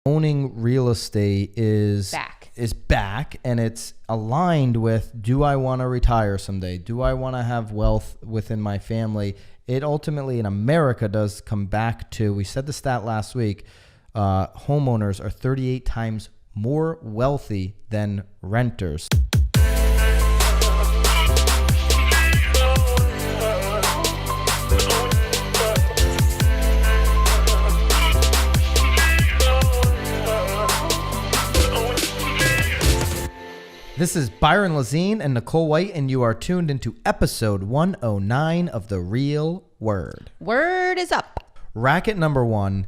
owning real estate is back, and it's aligned with, do I want to retire someday? Do I want to have wealth within my family? It ultimately in America does come back to, we said the stat last week, homeowners are 38 times more wealthy than renters. This is Byron and Nicole White, and you are tuned into episode 109 of The Real Word. Word is up. Racket number one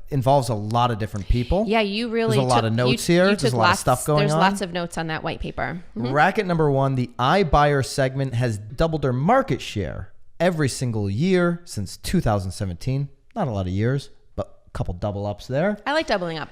involves a lot of different people. Yeah, you really There's a lot of notes here. There's a lot of stuff going on. There's lots of notes on that white paper. Mm-hmm. Racket number one, the iBuyer segment has doubled their market share every single year since 2017. Not a lot of years, but a couple double ups there. I like doubling up.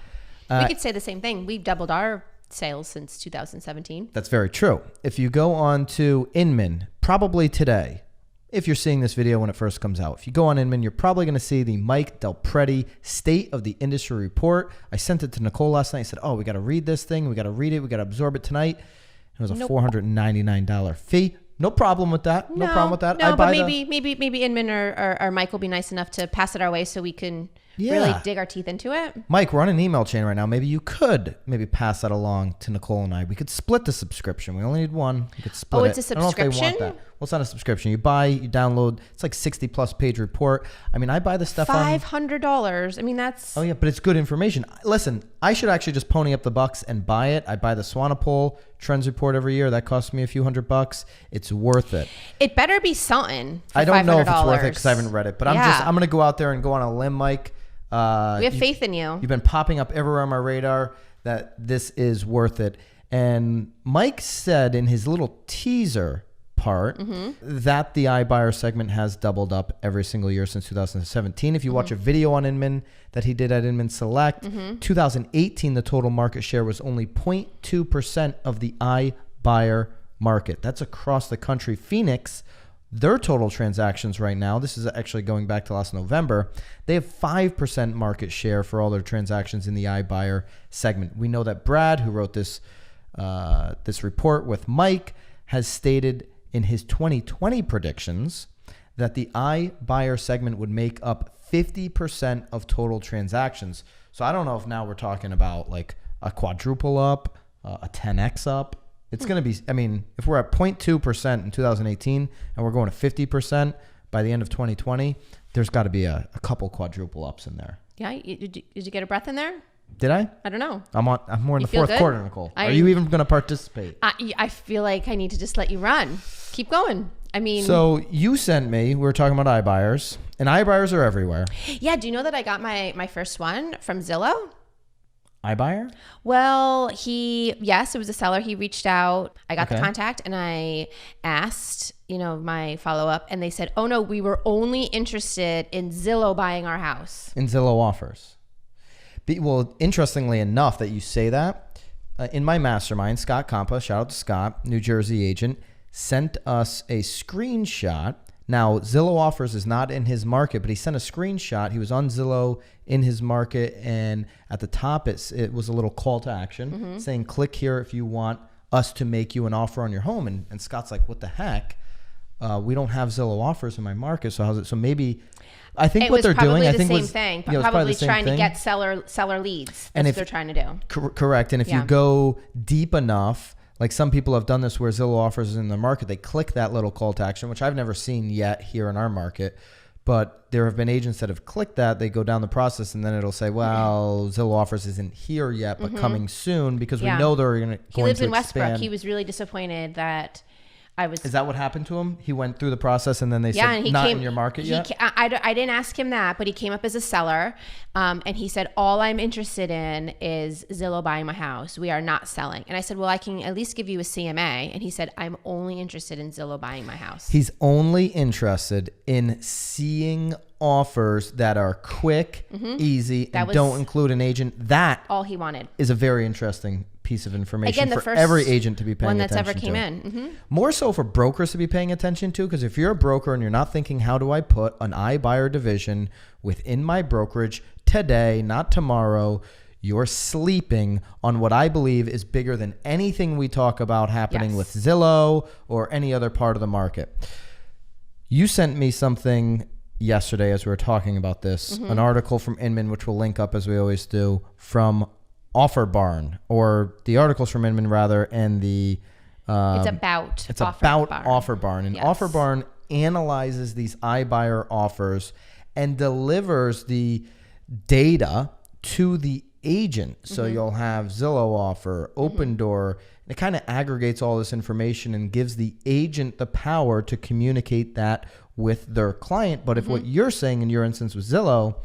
We could say the same thing. We've doubled our sales since 2017. That's very true. If you go on to Inman, probably today, if you're seeing this video when it first comes out, if you go on Inman, you're probably going to see the Mike Del Prete State of the Industry Report. I sent it to Nicole last night. I said, oh, we got to read this thing. We got to read it. We got to absorb it tonight. It was a $499 fee. No problem with that. No problem with that. No, but maybe Inman or Mike will be nice enough to pass it our way so we can really dig our teeth into it. Mike, we're on an email chain right now. Maybe you could pass that along to Nicole and I. We could split the subscription. We only need one. We could split it. Oh, it's a subscription? I don't know if they want that. Well, it's not a subscription. You buy, you download. It's like 60 plus page report. I mean, I buy the stuff $500. I mean, that's... Oh, yeah, but it's good information. Listen, I should actually just pony up the bucks and buy it. I buy the Swanepoel Trends Report every year. That costs me a few $100. It's worth it. It better be something for I don't know if $500. it's worth it because I haven't read it. But I'm going to go out there and go on a limb, Mike. We have faith in you. You've been popping up everywhere on my radar that this is worth it. And Mike said in his little teaser part that the iBuyer segment has doubled up every single year since 2017. If you watch a video on Inman that he did at Inman Select, 2018, the total market share was only 0.2% of the iBuyer market. That's across the country. Phoenix, their total transactions right now, this is actually going back to last November, they have 5% market share for all their transactions in the iBuyer segment. We know that Brad, who wrote this report with Mike, has stated in his 2020 predictions that the iBuyer segment would make up 50% of total transactions. So I don't know if now we're talking about like a quadruple up, a 10x up. It's going to be, I mean, if we're at 0.2% in 2018 and we're going to 50% by the end of 2020, there's got to be a couple quadruple ups in there. Yeah. Did you get a breath in there? Did I? I don't know. I'm more in the fourth quarter, Nicole. Are you even going to participate? I feel like I need to just let you run. Keep going. I mean. So you sent me, we were talking about iBuyers, and iBuyers are everywhere. Yeah. Do you know that I got my first one from Zillow? iBuyer? Well, it was a seller. He reached out. I got the contact and I asked, my follow-up, and they said, oh no, we were only interested in Zillow buying our house. In Zillow offers. Well, interestingly enough that you say that, in my mastermind, Scott Compa, shout out to Scott, New Jersey agent, sent us a screenshot. Now, Zillow offers is not in his market, but he sent a screenshot. He was on Zillow in his market, and at the top, it was a little call to action saying, click here if you want us to make you an offer on your home. And Scott's like, what the heck? We don't have Zillow offers in my market. So how's it? So maybe, I think what they're doing, I think was the same thing, probably trying to get seller leads. That's what they're trying to do. Correct. And if you go deep enough, like some people have done this where Zillow offers is in the market, they click that little call to action, which I've never seen yet here in our market. But there have been agents that have clicked that. They go down the process and then it'll say, well, Zillow offers isn't here yet, but coming soon because we know they're going to expand. He lives in Westbrook. He was really disappointed that Is that what happened to him? He went through the process and then they said, not in your market yet? I didn't ask him that, but he came up as a seller. And he said, all I'm interested in is Zillow buying my house. We are not selling. And I said, well, I can at least give you a CMA. And he said, I'm only interested in Zillow buying my house. He's only interested in seeing offers that are quick, easy, and don't include an agent. That all he wanted is a very interesting piece of information for every agent to be paying attention to. One that's ever came in. More so for brokers to be paying attention to, because if you're a broker and you're not thinking, how do I put an iBuyer division within my brokerage today, not tomorrow. You're sleeping on what I believe is bigger than anything we talk about happening with Zillow or any other part of the market. You sent me something yesterday as we were talking about this, an article from Inman, which we'll link up as we always do, from Offer Barn, or the articles from Inman rather, and the it's about Offer Barn. And Offer Barn analyzes these iBuyer offers and delivers the data to the agent. So you'll have Zillow offer, Open Door. It kind of aggregates all this information and gives the agent the power to communicate that with their client. But if what you're saying in your instance with Zillow,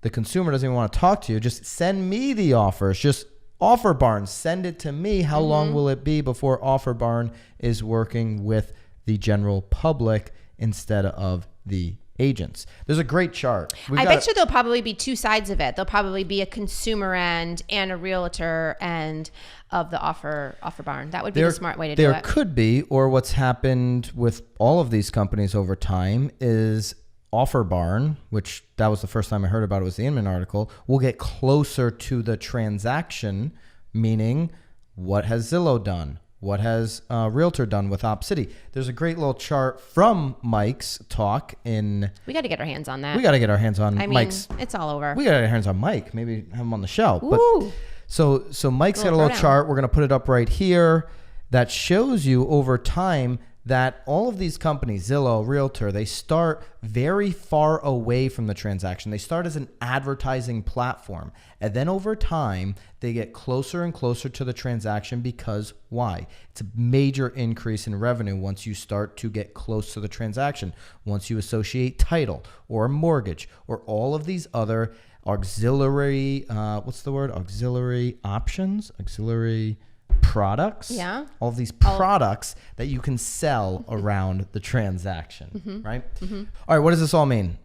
the consumer doesn't even want to talk to you, just send me the offers. Just Offer Barn, send it to me. How long will it be before Offer Barn is working with the general public instead of the agents? There's a great chart. I bet you there'll probably be two sides of it. There'll probably be a consumer end and a realtor end of the offer barn. That would be the smart way to do it. There could be, or what's happened with all of these companies over time is Offer Barn, which that was the first time I heard about it, was the Inman article, will get closer to the transaction, meaning what has Zillow done? What has Realtor done with OpCity? There's a great little chart from Mike's talk in... We got to get our hands on that. We got to get our hands on Mike's. It's all over. We got to get our hands on Mike. Maybe have him on the show. Ooh. But so Mike's got a little chart. We're going to put it up right here that shows you over time that all of these companies, Zillow, Realtor, they start very far away from the transaction. They start as an advertising platform. And then over time, they get closer and closer to the transaction because why? It's a major increase in revenue once you start to get close to the transaction. Once you associate title or a mortgage or all of these other auxiliary, auxiliary options, auxiliary products, all of these products that you can sell around the transaction, right? All right, what does this all mean?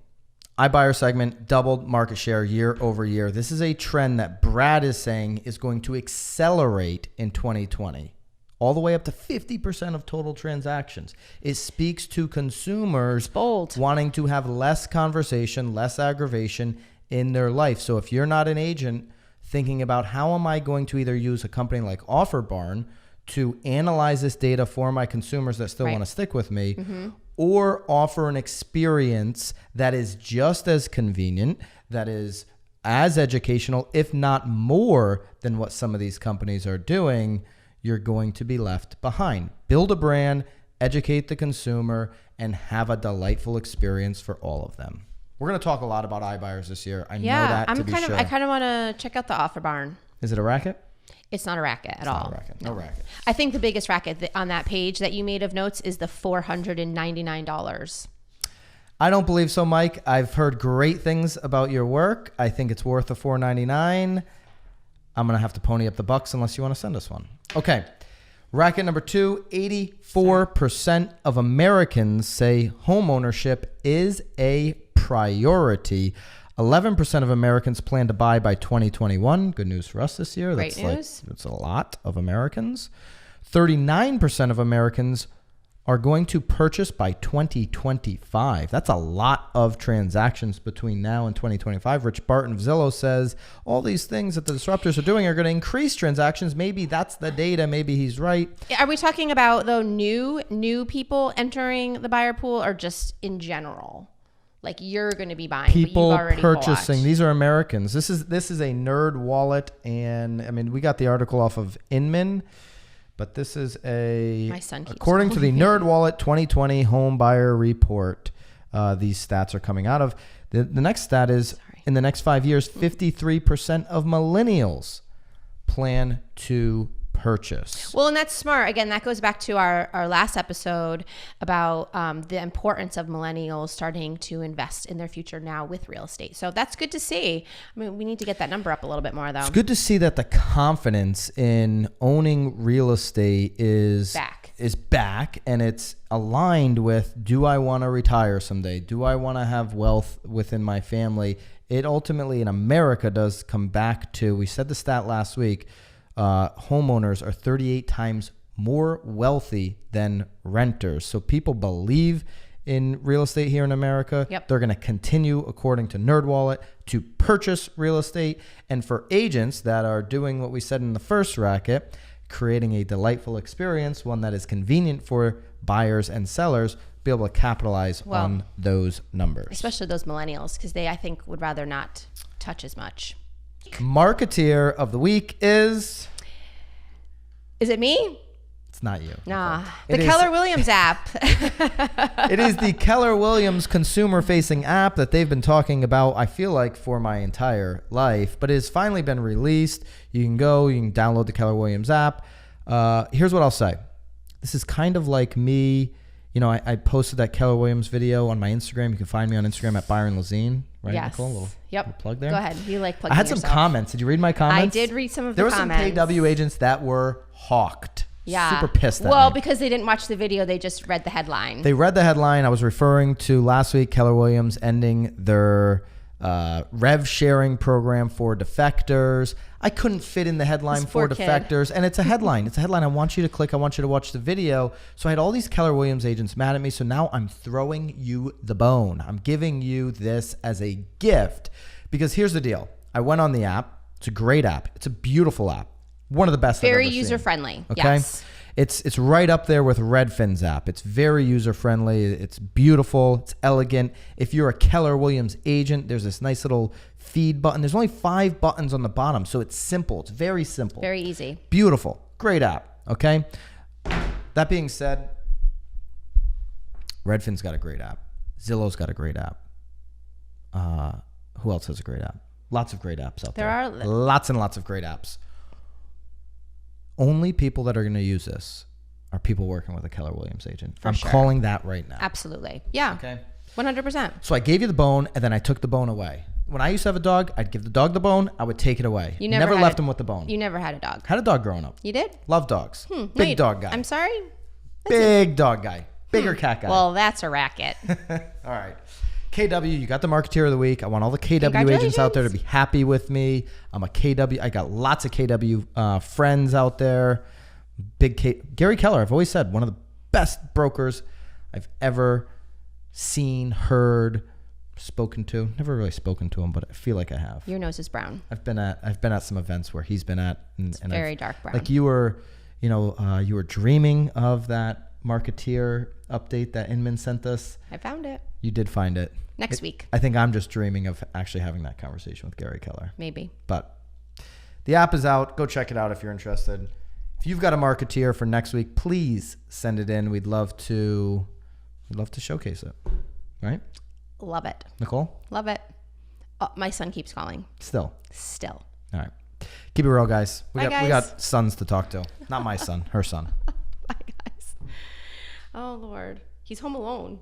iBuyer segment doubled market share year over year. This is a trend that Brad is saying is going to accelerate in 2020, all the way up to 50% of total transactions. It speaks to consumers wanting to have less conversation, less aggravation in their life. So if you're not an agent thinking about how am I going to either use a company like Offer Barn to analyze this data for my consumers that still want to stick with me, or offer an experience that is just as convenient, that is as educational, if not more than what some of these companies are doing, you're going to be left behind. Build a brand, educate the consumer, and have a delightful experience for all of them. We're going to talk a lot about iBuyers this year. I know that to be sure. I kind of want to check out the Offer Barn. Is it a racket? It's not a racket at all. Not a racket. No racket. I think the biggest racket on that page that you made of notes is the $499. I don't believe so, Mike. I've heard great things about your work. I think it's worth the $499. I'm going to have to pony up the bucks unless you want to send us one. Okay. Racket number 2, 84% of Americans say homeownership is a priority. 11% of Americans plan to buy by 2021. Good news for us this year. Great news. That's a lot of Americans. 39% of Americans are going to purchase by 2025. That's a lot of transactions between now and 2025. Rich Barton of Zillow says all these things that the disruptors are doing are going to increase transactions. Maybe that's the data. Maybe he's right. Are we talking about, though, new people entering the buyer pool, or just in general? Like you're going to be buying, people but you've already purchasing. bought. These are Americans. This is a nerd wallet, and I mean we got the article off of Inman, but this is My son keeps according to the Nerd Wallet 2020 Home Buyer Report. These stats are coming out of the next stat is in the next 5 years, 53% of millennials plan to purchase. Well, and that's smart. Again, that goes back to our last episode about the importance of millennials starting to invest in their future now with real estate. So that's good to see. I mean, we need to get that number up a little bit more, though. It's good to see that the confidence in owning real estate is back, and it's aligned with, do I want to retire someday? Do I want to have wealth within my family? It ultimately in America does come back to, we said the stat last week, homeowners are 38 times more wealthy than renters. So people believe in real estate here in America. Yep. They're going to continue, according to NerdWallet, to purchase real estate. And for agents that are doing what we said in the first racket, creating a delightful experience, one that is convenient for buyers and sellers, be able to capitalize on those numbers. Especially those millennials, because they, I think, would rather not touch as much. Marketeer of the week is... Is it me? It's not you. Nah. The Keller Williams app. It is the Keller Williams consumer-facing app that they've been talking about, I feel like, for my entire life. But it has finally been released. You can download the Keller Williams app. Here's what I'll say. This is kind of like me. You know, I posted that Keller Williams video on my Instagram. You can find me on Instagram at Byron Lazine. Right, yes. Nicole? Little plug there. Go ahead. You like plugging I had yourself. some comments. Did you read my comments? I did read some of the comments. There were some KW agents that were hawked. Yeah. Super pissed at Well, me. because they didn't watch the video. They just read the headline. They read the headline. I was referring to last week, Keller Williams ending their rev sharing program for defectors. I couldn't fit in the headline for defectors. And it's a headline. It's a headline. I want you to click. I want you to watch the video. So I had all these Keller Williams agents mad at me. So now I'm throwing you the bone. I'm giving you this as a gift. Because here's the deal. I went on the app. It's a great app. It's a beautiful app. One of the best I've ever seen. Very user-friendly. Okay? Yes. It's right up there with Redfin's app. It's very user-friendly. It's beautiful. It's elegant. If you're a Keller Williams agent, there's this nice little feed button. There's only 5 buttons on the bottom, so it's simple. It's very simple. Very easy. Beautiful. Great app, okay? That being said, Redfin's got a great app. Zillow's got a great app. Who else has a great app? Lots of great apps out there. There are lots and lots of great apps. Only people that are going to use this are people working with a Keller Williams agent. I'm calling that right now. Absolutely. Yeah. Okay. 100%. So I gave you the bone, and then I took the bone away. When I used to have a dog, I'd give the dog the bone. I would take it away. You never left him with the bone. You never had a dog. Had a dog growing up. You did? Love dogs. Big dog guy. I'm sorry? Big dog guy. Bigger cat guy. Well, that's a racket. All right. KW, you got the Marketeer of the Week. I want all the KW agents out there to be happy with me. I'm a KW. I got lots of KW friends out there. Gary Keller, I've always said, one of the best brokers I've ever seen, heard, spoken to. Never really spoken to him, but I feel like I have. Your nose is brown. I've been at some events where he's been at, and very dark brown. Like you were dreaming of that Marketeer update that Inman sent us. I found it. You did find it. Next week. I think I'm just dreaming of actually having that conversation with Gary Keller. Maybe. But the app is out. Go check it out if you're interested. If you've got a Marketeer for next week, please send it in. We'd love to showcase it. Right? Love it. Nicole? Love it. Oh, my son keeps calling. Still. All right. Keep it real, guys. We Bye, guys. We got sons to talk to. Not my son, her son. Bye, guys. Oh, Lord. He's home alone.